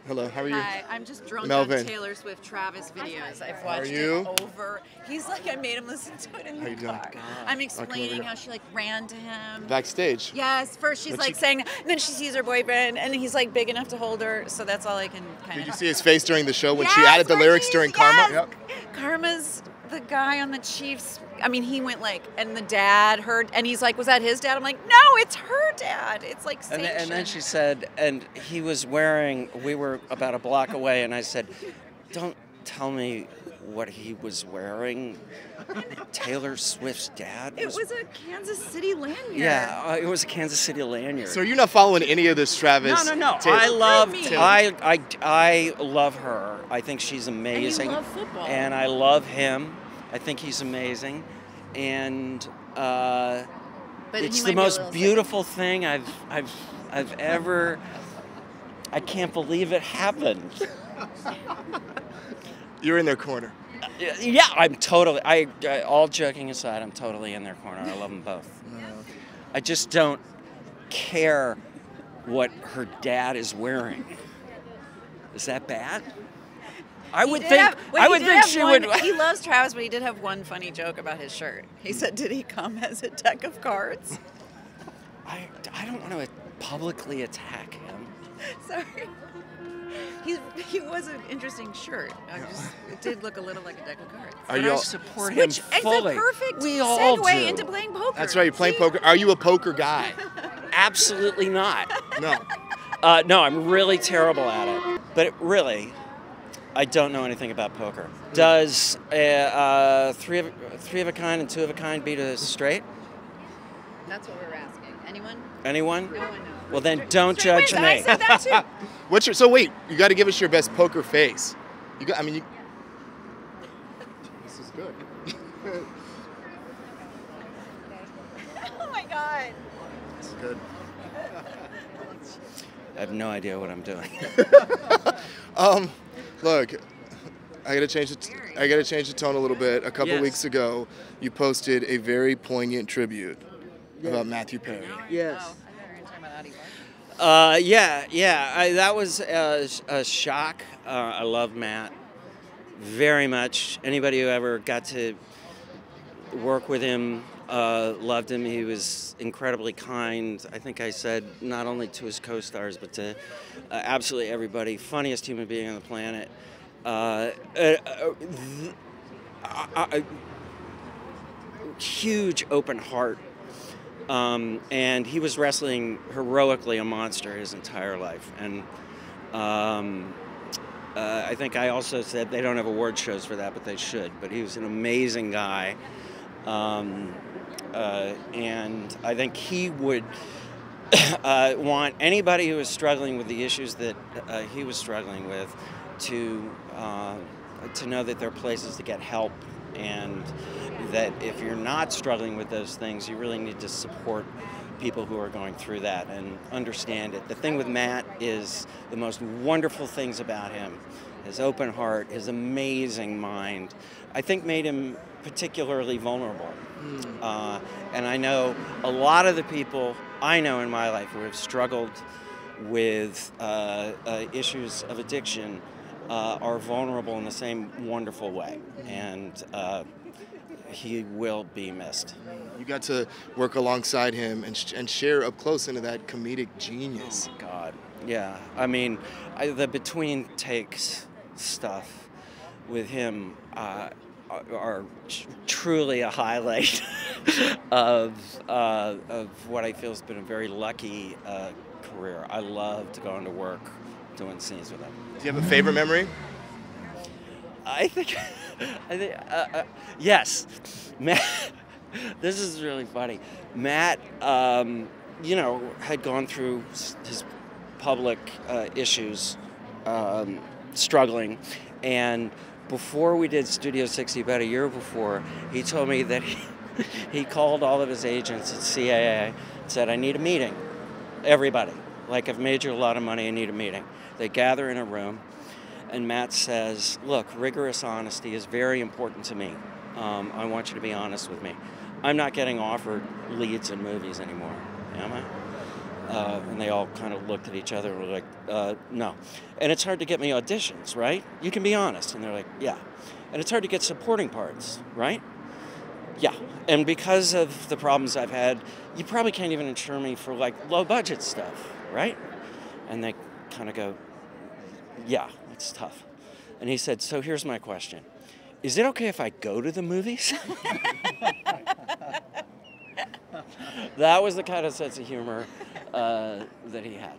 Hello, how are you? Hi, I'm just drunk Melvin. on Taylor Swift Travis videos. I've watched you? it over. He's like, I made him listen to it in the car. I'm explaining how she like ran to him. Backstage. Yes, first she's like saying, and then she sees her boyfriend, and he's like big enough to hold her. So that's all I can kind of. Did you see his face during the show when she added the lyrics during Karma? Yep. Karma's the guy on the Chiefs. I mean, he went like, and the dad heard, and he's like, was that his dad? I'm like, no, it's her dad. It's like sanctioned. And then she said, and he was wearing, we were about a block away, and I said, don't tell me what he was wearing. Taylor Swift's dad? It was a Kansas City lanyard. Yeah, it was a Kansas City lanyard. So you're not following any of this Travis? No. Taylor. I love her. I think she's amazing. And you love football. And I love him. I think he's amazing. And it's the most beautiful thing I've ever. I can't believe it happened. You're in their corner. Yeah, I'm totally. All joking aside, I'm totally in their corner. I love them both. I just don't care what her dad is wearing. Is that bad? I would think she would. He loves Travis, but he did have one funny joke about his shirt. He said, "Did he come as a deck of cards?" I don't want to publicly attack him. Sorry. He was an interesting shirt. It did look a little like a deck of cards. I support him fully. It's a perfect segue into playing poker. That's right, you're playing poker. Are you a poker guy? Absolutely not. No. No, I'm really terrible at it. But really, I don't know anything about poker. Does three of a kind and two of a kind beat a straight? That's what we're asking. Anyone? Anyone? No one knows. Well, then don't judge me. I said that too. So wait, you got to give us your best poker face. This is good. Oh my God. This is good. I have no idea what I'm doing. Look, I gotta change the tone a little bit. A couple weeks ago, you posted a very poignant tribute about Matthew Perry. Yes. Oh, That was a shock. I love Matt very much. Anybody who ever got to work with him loved him. He was incredibly kind. I think I said not only to his co-stars, but to absolutely everybody. Funniest human being on the planet. Huge open heart. And he was wrestling heroically a monster his entire life. And I think I also said they don't have award shows for that, but they should. But he was an amazing guy. And I think he would want anybody who is struggling with the issues that he was struggling with to know that there are places to get help, and that if you're not struggling with those things, you really need to support people who are going through that and understand it. The thing with Matt is the most wonderful things about him, his open heart, his amazing mind, I think made him particularly vulnerable. And I know a lot of the people I know in my life who have struggled with issues of addiction are vulnerable in the same wonderful way. And he will be missed. You got to work alongside him and share up close into that comedic genius. Oh my God, yeah. I mean, the between takes stuff with him are truly a highlight of what I feel has been a very lucky career. I loved going to work doing scenes with him. Do you have a favorite memory? I think yes, Matt. This is really funny. Matt, had gone through his public issues, struggling, and before we did Studio 60, about a year before, he told me that he called all of his agents at CAA and said, "I need a meeting. Everybody, like I've made you a lot of money, I need a meeting." They gather in a room. And Matt says, "Look, rigorous honesty is very important to me. I want you to be honest with me. I'm not getting offered leads in movies anymore, am I? And they all kind of looked at each other and were like, no. And it's hard to get me auditions, right? You can be honest. And they're like, yeah. And it's hard to get supporting parts, right? Yeah. And because of the problems I've had, you probably can't even insure me for like low budget stuff, right? And they kind of go, yeah, it's tough. And he said, so here's my question. Is it okay if I go to the movies? That was the kind of sense of humor that he had.